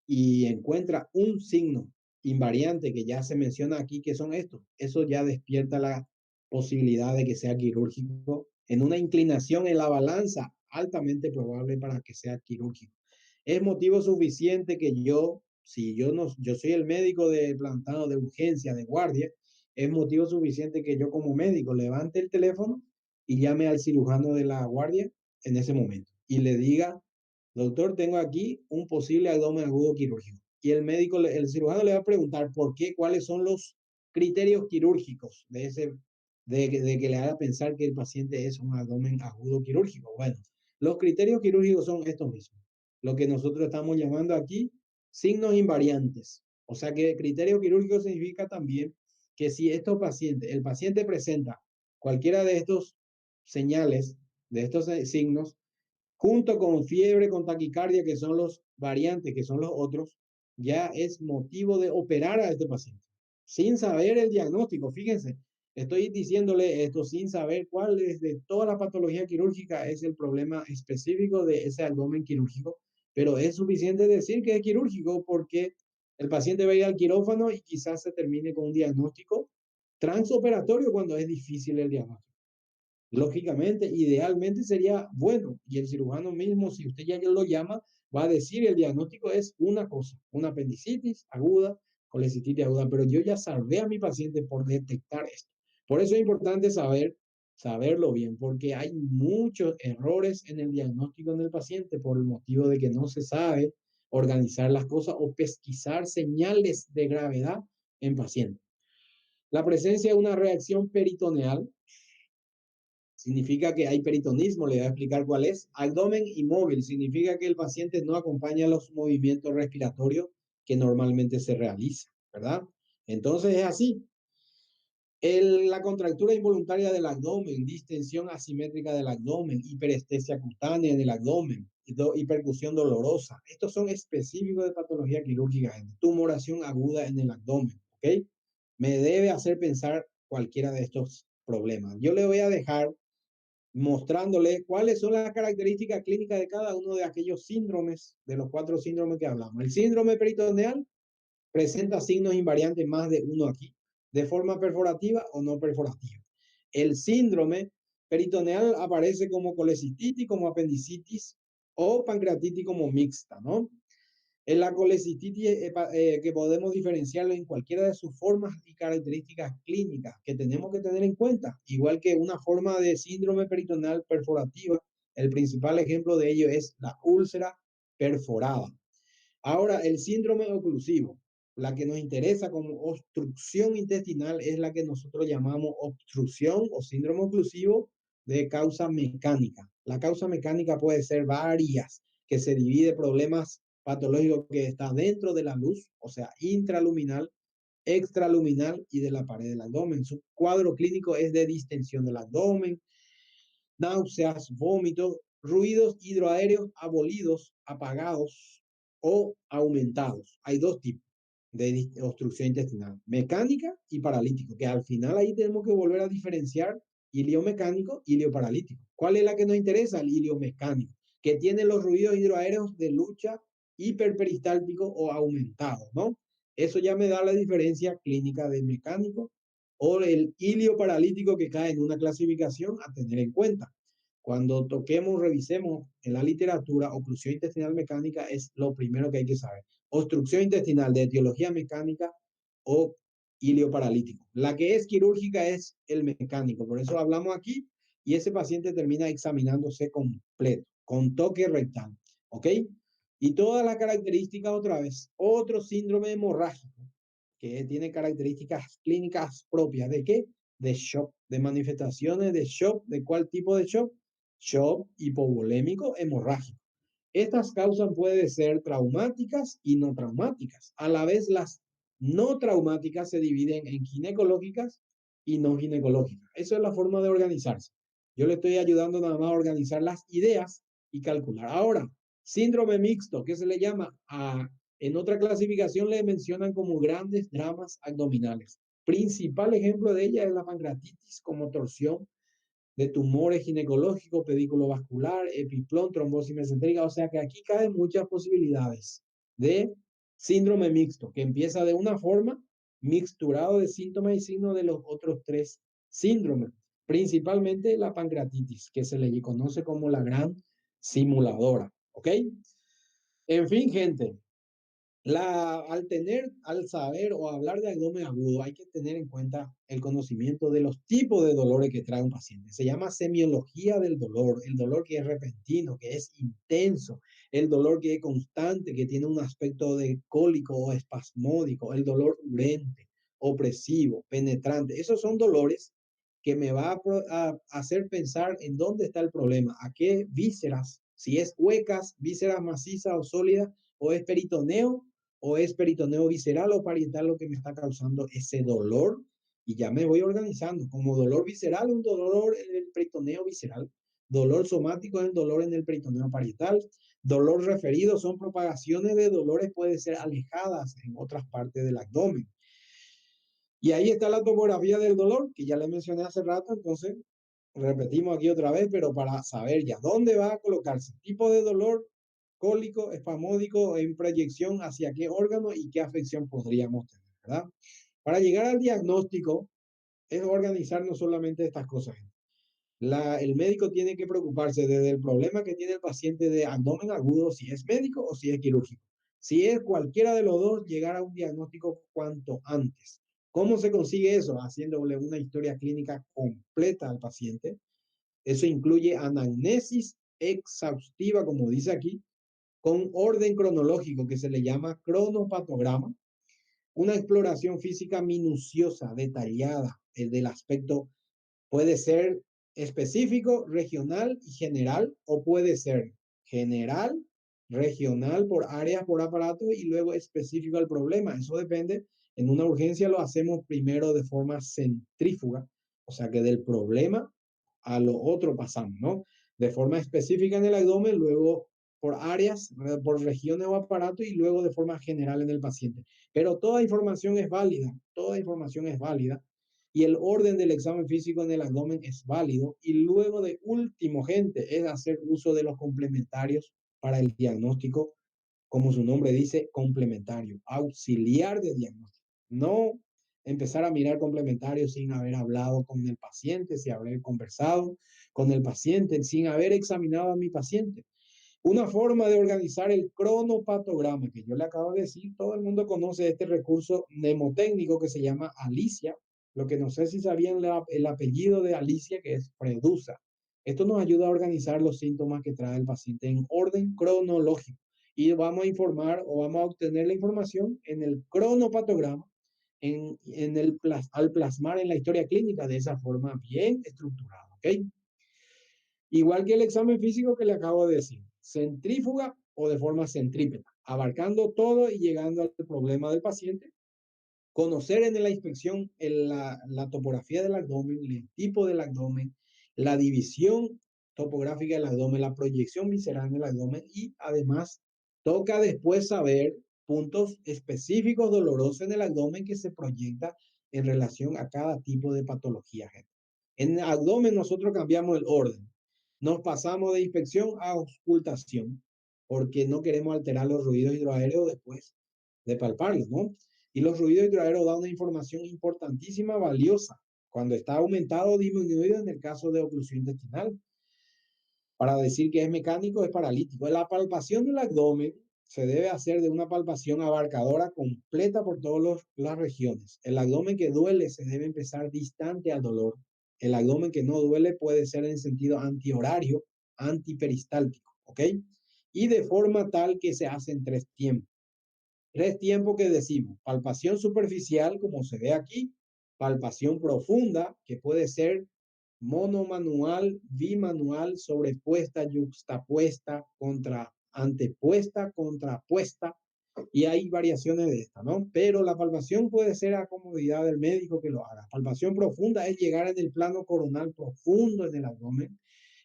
y encuentra un signo invariante que ya se menciona aquí, que son estos, eso ya despierta la posibilidad de que sea quirúrgico en una inclinación en la balanza altamente probable para que sea quirúrgico. Es motivo suficiente que yo, si yo no, yo soy el médico de plantado de urgencia, de guardia, es motivo suficiente que yo como médico levante el teléfono y llame al cirujano de la guardia en ese momento y le diga: doctor, tengo aquí un posible abdomen agudo quirúrgico. Y el médico, el cirujano le va a preguntar por qué, cuáles son los criterios quirúrgicos de que le haga pensar que el paciente es un abdomen agudo quirúrgico. Bueno, los criterios quirúrgicos son estos mismos. Lo que nosotros estamos llamando aquí signos invariantes. O sea que criterio quirúrgico significa también que si estos pacientes, el paciente presenta cualquiera de estos señales, de estos signos, junto con fiebre, con taquicardia, que son los variantes, que son los otros, ya es motivo de operar a este paciente, sin saber el diagnóstico. Fíjense, estoy diciéndole esto sin saber cuál es de toda la patología quirúrgica es el problema específico de ese abdomen quirúrgico, pero es suficiente decir que es quirúrgico porque el paciente va a ir al quirófano y quizás se termine con un diagnóstico transoperatorio cuando es difícil el diagnóstico. Lógicamente, idealmente sería bueno, y el cirujano mismo, si usted ya lo llama, va a decir el diagnóstico es una cosa, una apendicitis aguda, colecistitis aguda, pero yo ya salvé a mi paciente por detectar esto. Por eso es importante saberlo bien, porque hay muchos errores en el diagnóstico en el paciente por el motivo de que no se sabe organizar las cosas o pesquisar señales de gravedad en pacientes. La presencia de una reacción peritoneal significa que hay peritonismo, le voy a explicar cuál es. Abdomen inmóvil significa que el paciente no acompaña los movimientos respiratorios que normalmente se realizan, ¿verdad? Entonces es así. La contractura involuntaria del abdomen, distensión asimétrica del abdomen, hiperestesia cutánea en el abdomen, hipercusión dolorosa. Estos son específicos de patología quirúrgica, tumoración aguda en el abdomen, ¿ok? Me debe hacer pensar cualquiera de estos problemas. Yo le voy a dejar mostrándole cuáles son las características clínicas de cada uno de aquellos síndromes, de los 4 síndromes que hablamos. El síndrome peritoneal presenta signos invariantes, más de uno aquí, de forma perforativa o no perforativa. El síndrome peritoneal aparece como colecistitis, como apendicitis o pancreatitis como mixta, ¿no? En la colecistitis, que podemos diferenciarlo en cualquiera de sus formas y características clínicas que tenemos que tener en cuenta, igual que una forma de síndrome peritoneal perforativa. El principal ejemplo de ello es la úlcera perforada. Ahora, el síndrome oclusivo, la que nos interesa como obstrucción intestinal, es la que nosotros llamamos obstrucción o síndrome oclusivo de causa mecánica. La causa mecánica puede ser varias, que se divide problemas patológicos que está dentro de la luz, o sea, intraluminal, extraluminal y de la pared del abdomen. Su cuadro clínico es de distensión del abdomen, náuseas, vómitos, ruidos hidroaéreos abolidos, apagados o aumentados. Hay dos tipos de obstrucción intestinal, mecánica y paralítico, que al final ahí tenemos que volver a diferenciar iliomecánico, ilioparalítico. ¿Cuál es la que nos interesa? El iliomecánico, que tiene los ruidos hidroaéreos de lucha hiperperistáltico o aumentados, ¿no? Eso ya me da la diferencia clínica del mecánico o el ilioparalítico que cae en una clasificación a tener en cuenta. Cuando toquemos, revisemos en la literatura, oclusión intestinal mecánica es lo primero que hay que saber. Obstrucción intestinal de etiología mecánica o ilioparalítico. La que es quirúrgica es el mecánico, por eso hablamos aquí y ese paciente termina examinándose completo, con toque rectal, ¿ok? Y todas las características otra vez, otro síndrome hemorrágico que tiene características clínicas propias de qué? De shock, de manifestaciones de shock, ¿de cuál tipo de shock? Shock hipovolémico hemorrágico. Estas causas pueden ser traumáticas y no traumáticas. A la vez, las no traumáticas se dividen en ginecológicas y no ginecológicas. Eso es la forma de organizarse. Yo le estoy ayudando nada más a organizar las ideas y calcular. Ahora, síndrome mixto, ¿qué se le llama? En otra clasificación le mencionan como grandes dramas abdominales. Principal ejemplo de ella es la pancreatitis como torsión de tumores ginecológicos, pedículo vascular, epiplón, trombosis mesentérica. O sea que aquí caen muchas posibilidades de síndrome mixto, que empieza de una forma mixturado de síntomas y signos de los otros tres síndromes, principalmente la pancreatitis, que se le conoce como la gran simuladora. ¿Ok? En fin, gente, al saber o hablar de abdomen agudo, hay que tener en cuenta el conocimiento de los tipos de dolores que trae un paciente. Se llama semiología del dolor, el dolor que es repentino, que es intenso, el dolor que es constante, que tiene un aspecto de cólico o espasmódico, el dolor urente, opresivo, penetrante. Esos son dolores que me va a hacer pensar en dónde está el problema, a qué vísceras, si es huecas, vísceras macizas o sólidas, o es peritoneo, o es peritoneo visceral o parietal lo que me está causando ese dolor. Y ya me voy organizando. Como dolor visceral, un dolor en el peritoneo visceral. Dolor somático es el dolor en el peritoneo parietal. Dolor referido son propagaciones de dolores, puede ser alejadas en otras partes del abdomen. Y ahí está la topografía del dolor, que ya le mencioné hace rato, entonces repetimos aquí otra vez, pero para saber ya dónde va a colocarse. Tipo de dolor, cólico, espasmódico, en proyección hacia qué órgano y qué afección podríamos tener, ¿verdad? Para llegar al diagnóstico es organizar no solamente estas cosas. El médico tiene que preocuparse desde el problema que tiene el paciente de abdomen agudo, si es médico o si es quirúrgico. Si es cualquiera de los dos, llegar a un diagnóstico cuanto antes. ¿Cómo se consigue eso? Haciéndole una historia clínica completa al paciente. Eso incluye anamnesis exhaustiva, como dice aquí, con orden cronológico que se le llama cronopatograma, una exploración física minuciosa, detallada, del aspecto. Puede ser específico, regional y general, o puede ser general, regional por áreas, por aparatos y luego específico al problema. Eso depende. En una urgencia lo hacemos primero de forma centrífuga, o sea que del problema a lo otro pasamos, ¿no? De forma específica en el abdomen, luego por áreas, por regiones o aparatos y luego de forma general en el paciente. Pero toda información es válida, toda información es válida y el orden del examen físico en el abdomen es válido y luego de último, gente, es hacer uso de los complementarios para el diagnóstico, como su nombre dice, complementario, auxiliar de diagnóstico. No empezar a mirar complementarios sin haber hablado con el paciente, sin haber conversado con el paciente, sin haber examinado a mi paciente. Una forma de organizar el cronopatograma, que yo le acabo de decir, todo el mundo conoce este recurso mnemotécnico que se llama Alicia, lo que no sé si sabían el apellido de Alicia, que es Fredusa. Esto nos ayuda a organizar los síntomas que trae el paciente en orden cronológico y vamos a informar o vamos a obtener la información en el cronopatograma al plasmar en la historia clínica de esa forma bien estructurada. ¿Ok? Igual que el examen físico que le acabo de decir, centrífuga o de forma centrípeta, abarcando todo y llegando al problema del paciente. Conocer en la inspección la topografía del abdomen, el tipo del abdomen, la división topográfica del abdomen, la proyección visceral en el abdomen y además toca después saber puntos específicos dolorosos en el abdomen que se proyecta en relación a cada tipo de patología. En el abdomen nosotros cambiamos el orden. Nos pasamos de inspección a auscultación, porque no queremos alterar los ruidos hidroaéreos después de palparlos, ¿no? Y los ruidos hidroaéreos dan una información importantísima, valiosa, cuando está aumentado o disminuido en el caso de oclusión intestinal. Para decir que es mecánico, es paralítico. La palpación del abdomen se debe hacer de una palpación abarcadora completa por todas las regiones. El abdomen que duele se debe empezar distante al dolor. El abdomen que no duele puede ser en sentido antihorario, antiperistáltico, ¿ok? Y de forma tal que se hacen tres tiempos. Tres tiempos que decimos: palpación superficial, como se ve aquí; palpación profunda, que puede ser monomanual, bimanual, sobrepuesta, yuxtapuesta, contra, antepuesta, contrapuesta, y hay variaciones de esta, ¿no? Pero la palpación puede ser a comodidad del médico que lo haga. Palpación profunda es llegar en el plano coronal profundo en el abdomen,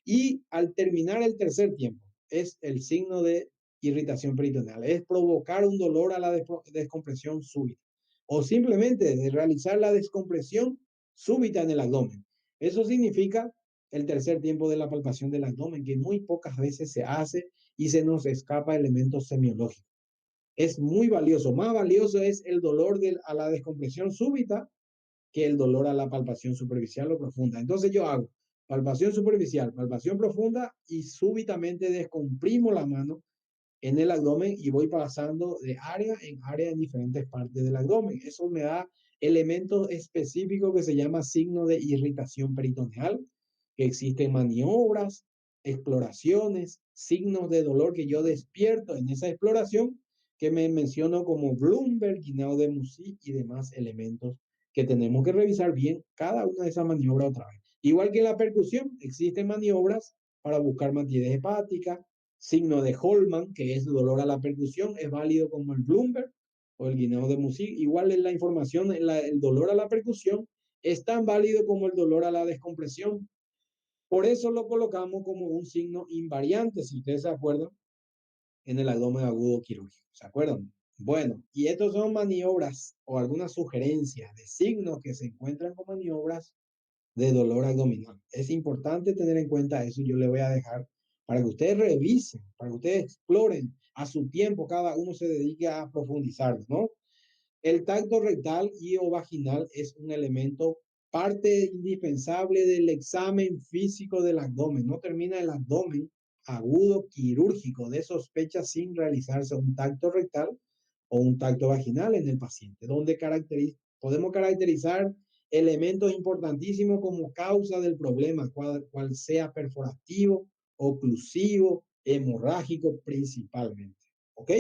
y al terminar el tercer tiempo es el signo de irritación peritoneal, es provocar un dolor a la descompresión súbita o simplemente de realizar la descompresión súbita en el abdomen. Eso significa el tercer tiempo de la palpación del abdomen, que muy pocas veces se hace y se nos escapa elementos semiológicos. Es muy valioso. Más valioso es el dolor a la descompresión súbita que el dolor a la palpación superficial o profunda. Entonces yo hago palpación superficial, palpación profunda, y súbitamente descomprimo la mano en el abdomen y voy pasando de área en área en diferentes partes del abdomen. Eso me da elementos específicos que se llama signo de irritación peritoneal, que existen maniobras, exploraciones, signos de dolor que yo despierto en esa exploración, que me menciono como Bloomberg, Guineo de Musi y demás elementos que tenemos que revisar bien cada una de esas maniobras otra vez. Igual que en la percusión, existen maniobras para buscar matidez hepática, signo de Holman, que es dolor a la percusión, es válido como el Bloomberg o el Guineo de Musi. Igual en la información, el dolor a la percusión es tan válido como el dolor a la descompresión. Por eso lo colocamos como un signo invariante, si ustedes se acuerdan, en el abdomen agudo quirúrgico. ¿Se acuerdan? Bueno, y estos son maniobras o algunas sugerencias de signos que se encuentran como maniobras de dolor abdominal. Es importante tener en cuenta eso. Yo le voy a dejar para que ustedes revisen, para que ustedes exploren a su tiempo, cada uno se dedique a profundizar, ¿no? El tacto rectal y o vaginal es un elemento, parte indispensable del examen físico del abdomen. No termina el abdomen agudo quirúrgico de sospecha sin realizarse un tacto rectal o un tacto vaginal en el paciente, donde podemos caracterizar elementos importantísimos como causa del problema, cual sea perforativo, oclusivo, hemorrágico principalmente. ¿Ok?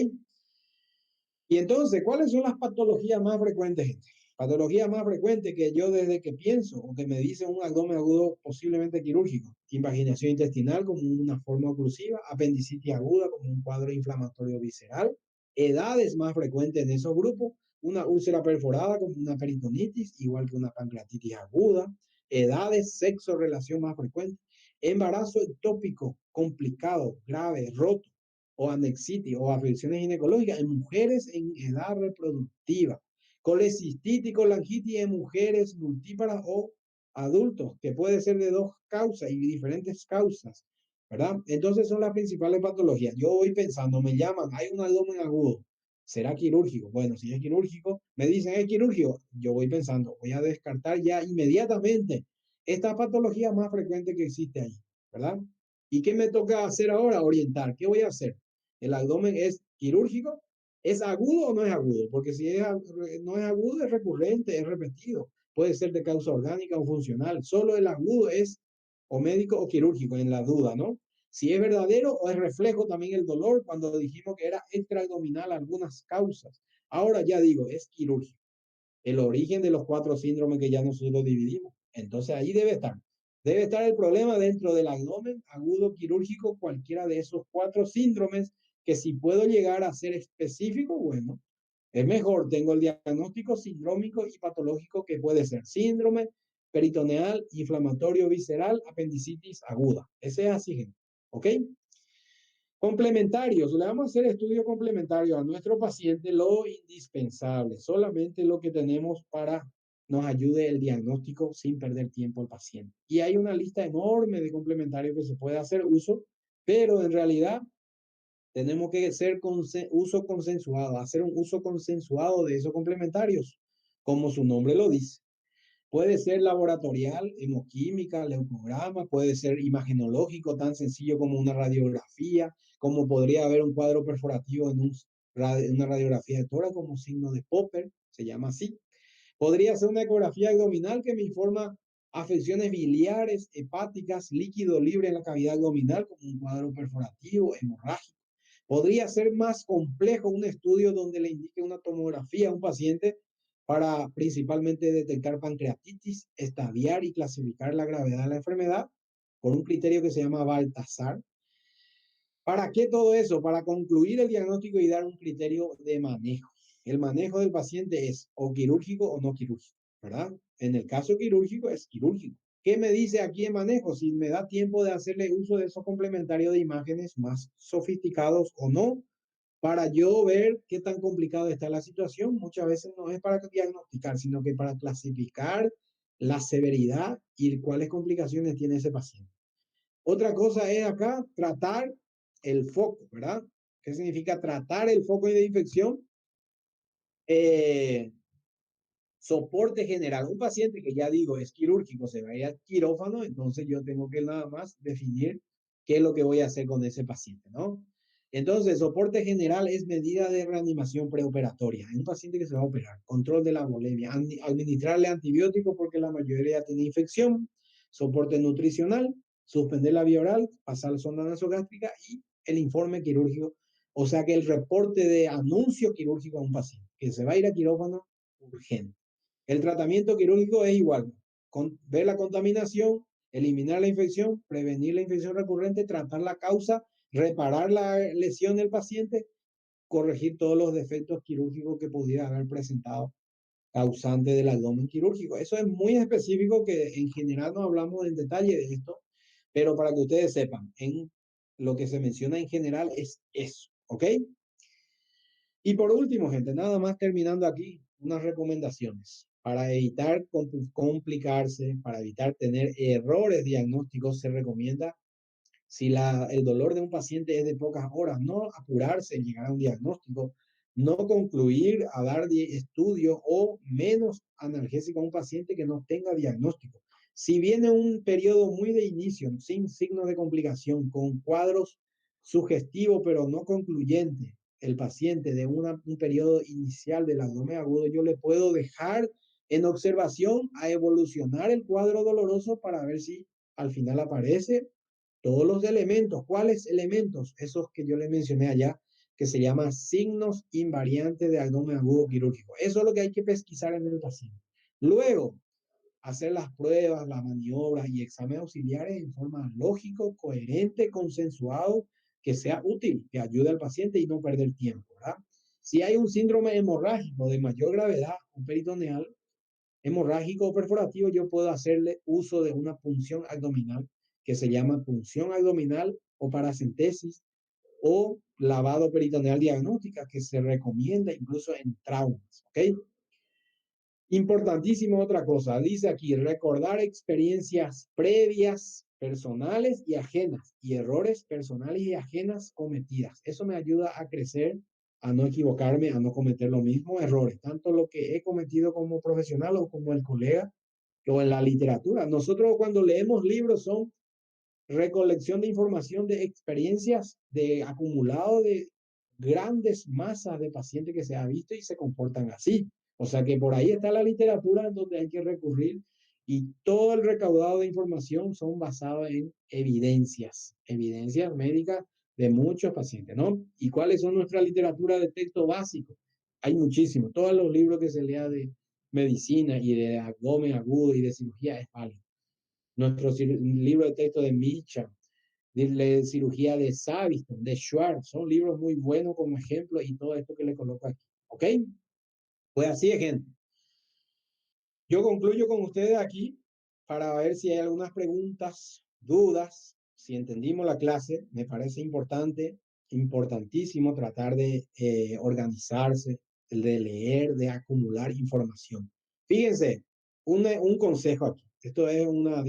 Y entonces, ¿cuáles son las patologías más frecuentes, gente? Patologías más frecuentes que yo desde que pienso o que me dicen un abdomen agudo posiblemente quirúrgico: invaginación intestinal como una forma oclusiva, apendicitis aguda como un cuadro inflamatorio visceral, edades más frecuentes en esos grupos, una úlcera perforada como una peritonitis, igual que una pancreatitis aguda, edades, sexo, relación más frecuente, embarazo ectópico complicado, grave, roto, o anexitis o afecciones ginecológicas en mujeres en edad reproductiva, colecistitis y colangitis en mujeres multíparas o adultos, que puede ser de dos causas y diferentes causas, ¿verdad? Entonces son las principales patologías. Yo voy pensando, me llaman, hay un abdomen agudo, ¿será quirúrgico? Bueno, si es quirúrgico, me dicen es quirúrgico, yo voy pensando, voy a descartar ya inmediatamente esta patología más frecuente que existe ahí, ¿verdad? ¿Y qué me toca hacer ahora? Orientar. ¿Qué voy a hacer? ¿El abdomen es quirúrgico? ¿Es agudo o no es agudo? Porque si no es agudo, es recurrente, es repetido. Puede ser de causa orgánica o funcional. Solo el agudo es o médico o quirúrgico, en la duda, ¿no? Si es verdadero o es reflejo también el dolor, cuando dijimos que era extraabdominal algunas causas. Ahora ya digo, es quirúrgico. El origen de los cuatro síndromes que ya nosotros dividimos. Entonces ahí debe estar. Debe estar el problema dentro del abdomen agudo quirúrgico, cualquiera de esos cuatro síndromes, que si puedo llegar a ser específico, bueno, es mejor. Tengo el diagnóstico sindrómico y patológico, que puede ser síndrome peritoneal, inflamatorio visceral, apendicitis aguda. Ese es así, gente. ¿Ok? Complementarios. Le vamos a hacer estudio complementario a nuestro paciente, lo indispensable, solamente lo que tenemos para nos ayude el diagnóstico sin perder tiempo al paciente. Y hay una lista enorme de complementarios que se puede hacer uso, pero en realidad tenemos que hacer uso consensuado, hacer un uso consensuado de esos complementarios, como su nombre lo dice. Puede ser laboratorial, hemoquímica, leucograma, puede ser imagenológico, tan sencillo como una radiografía, como podría haber un cuadro perforativo en una radiografía de tórax como signo de Popper, se llama así. Podría ser una ecografía abdominal que me informa afecciones biliares, hepáticas, líquido libre en la cavidad abdominal, como un cuadro perforativo, hemorrágico. Podría ser más complejo un estudio donde le indique una tomografía a un paciente para principalmente detectar pancreatitis, estadiar y clasificar la gravedad de la enfermedad por un criterio que se llama Baltasar. ¿Para qué todo eso? Para concluir el diagnóstico y dar un criterio de manejo. El manejo del paciente es o quirúrgico o no quirúrgico, ¿verdad? En el caso quirúrgico es quirúrgico. ¿Qué me dice aquí en manejo? Si me da tiempo de hacerle uso de esos complementarios de imágenes más sofisticados o no, para yo ver qué tan complicada está la situación. Muchas veces no es para diagnosticar, sino que para clasificar la severidad y cuáles complicaciones tiene ese paciente. Otra cosa es acá tratar el foco, ¿verdad? ¿Qué significa tratar el foco de infección? Eh, Soporte general. Un paciente que ya digo es quirúrgico, se va a ir al quirófano, entonces yo tengo que nada más definir qué es lo que voy a hacer con ese paciente, ¿no? Entonces, soporte general es medida de reanimación preoperatoria. En un paciente que se va a operar, control de la volemia, administrarle antibióticos porque la mayoría tiene infección, soporte nutricional, suspender la vía oral, pasar sonda nasogástrica y el informe quirúrgico. O sea que el reporte de anuncio quirúrgico a un paciente que se va a ir a quirófano urgente. El tratamiento quirúrgico es igual, ver la contaminación, eliminar la infección, prevenir la infección recurrente, tratar la causa, reparar la lesión del paciente, corregir todos los defectos quirúrgicos que pudiera haber presentado causante del abdomen quirúrgico. Eso es muy específico que en general no hablamos en detalle de esto, pero para que ustedes sepan, en lo que se menciona en general es eso, ¿ok? Y por último, gente, nada más terminando aquí, unas recomendaciones. Para evitar complicarse, para evitar tener errores diagnósticos, se recomienda, si el dolor de un paciente es de pocas horas, no apurarse en llegar a un diagnóstico, no concluir a dar estudios o menos analgésico a un paciente que no tenga diagnóstico. Si viene un periodo muy de inicio, sin signos de complicación, con cuadros sugestivos pero no concluyentes, el paciente de un periodo inicial del abdomen agudo, yo le puedo dejar en observación a evolucionar el cuadro doloroso para ver si al final aparece todos los elementos. ¿Cuáles elementos? Esos que yo le mencioné allá, que se llaman signos invariantes de abdomen agudo quirúrgico. Eso es lo que hay que pesquisar en el paciente. Luego, hacer las pruebas, las maniobras y exámenes auxiliares en forma lógico, coherente, consensuado, que sea útil, que ayude al paciente y no perder tiempo, ¿verdad? Si hay un síndrome hemorrágico de mayor gravedad, un peritoneal hemorrágico o perforativo, yo puedo hacerle uso de una punción abdominal que se llama punción abdominal o paracentesis o lavado peritoneal diagnóstica que se recomienda incluso en traumas, ¿ok? Importantísimo otra cosa, dice aquí, recordar experiencias previas, personales y ajenas, y errores personales y ajenas cometidas. Eso me ayuda a crecer, a no equivocarme, a no cometer los mismos errores, tanto lo que he cometido como profesional o como el colega o en la literatura. Nosotros cuando leemos libros son recolección de información de experiencias de acumulado de grandes masas de pacientes que se ha visto y se comportan así. O sea que por ahí está la literatura en donde hay que recurrir y todo el recaudado de información son basados en evidencias, evidencias médicas de muchos pacientes, ¿no? ¿Y cuáles son nuestra literatura de texto básico? Hay muchísimos. Todos los libros que se lea de medicina y de abdomen agudo y de cirugía es válido. Nuestro libro de texto de Micha, de cirugía de Saviston, de Schwartz, son libros muy buenos como ejemplo y todo esto que le coloco aquí. ¿Ok? Pues así es, gente. Yo concluyo con ustedes aquí para ver si hay algunas preguntas, dudas, si entendimos la clase. Me parece importante, importantísimo tratar de organizarse, de leer, de acumular información. Fíjense, Un consejo aquí. Esto es una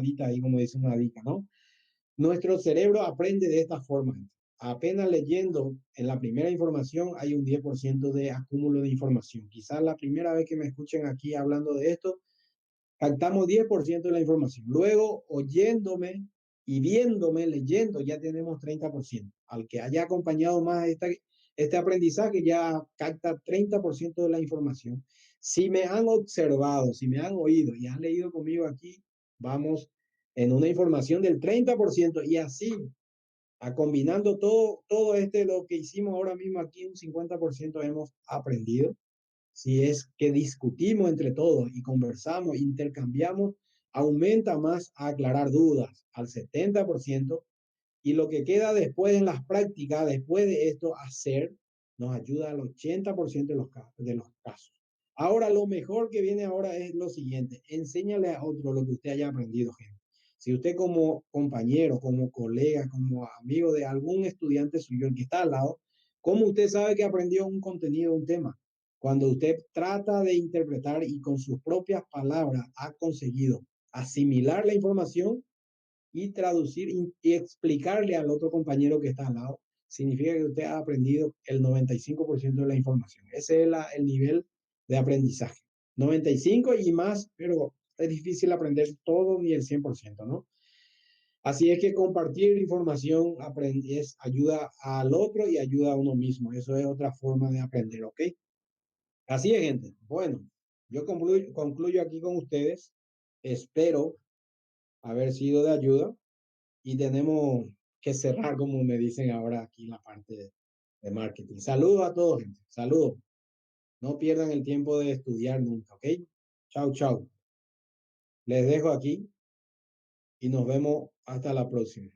dita ahí, como dice una dica, ¿no? Nuestro cerebro aprende de esta forma. Apenas leyendo en la primera información hay un 10% de acúmulo de información. Quizás la primera vez que me escuchen aquí hablando de esto, captamos 10% de la información. Luego, oyéndome y viéndome, leyendo, ya tenemos 30%. Al que haya acompañado más este aprendizaje, ya capta 30% de la información. Si me han observado, si me han oído y han leído conmigo aquí, vamos en una información del 30% y así, a combinando todo lo que hicimos ahora mismo aquí, un 50% hemos aprendido. Si es que discutimos entre todos y conversamos, intercambiamos, aumenta más a aclarar dudas al 70% y lo que queda después en las prácticas, después de esto, hacer, nos ayuda al 80% de los casos. Ahora, lo mejor que viene ahora es lo siguiente, enséñale a otro lo que usted haya aprendido, gente. Si usted como compañero, como colega, como amigo de algún estudiante suyo, el que está al lado, ¿cómo usted sabe que aprendió un contenido, un tema? Cuando usted trata de interpretar y con sus propias palabras ha conseguido asimilar la información y traducir y explicarle al otro compañero que está al lado, significa que usted ha aprendido el 95% de la información. Ese es el nivel de aprendizaje. 95 y más, pero es difícil aprender todo ni el 100%, ¿no? Así es que compartir información es, ayuda al otro y ayuda a uno mismo. Eso es otra forma de aprender, ¿ok? Así es, gente. Bueno, yo concluyo aquí con ustedes. Espero haber sido de ayuda y tenemos que cerrar, como me dicen ahora aquí en la parte de marketing. Saludos a todos, gente. Saludos. No pierdan el tiempo de estudiar nunca, ¿ok? Chau, chau. Les dejo aquí y nos vemos hasta la próxima.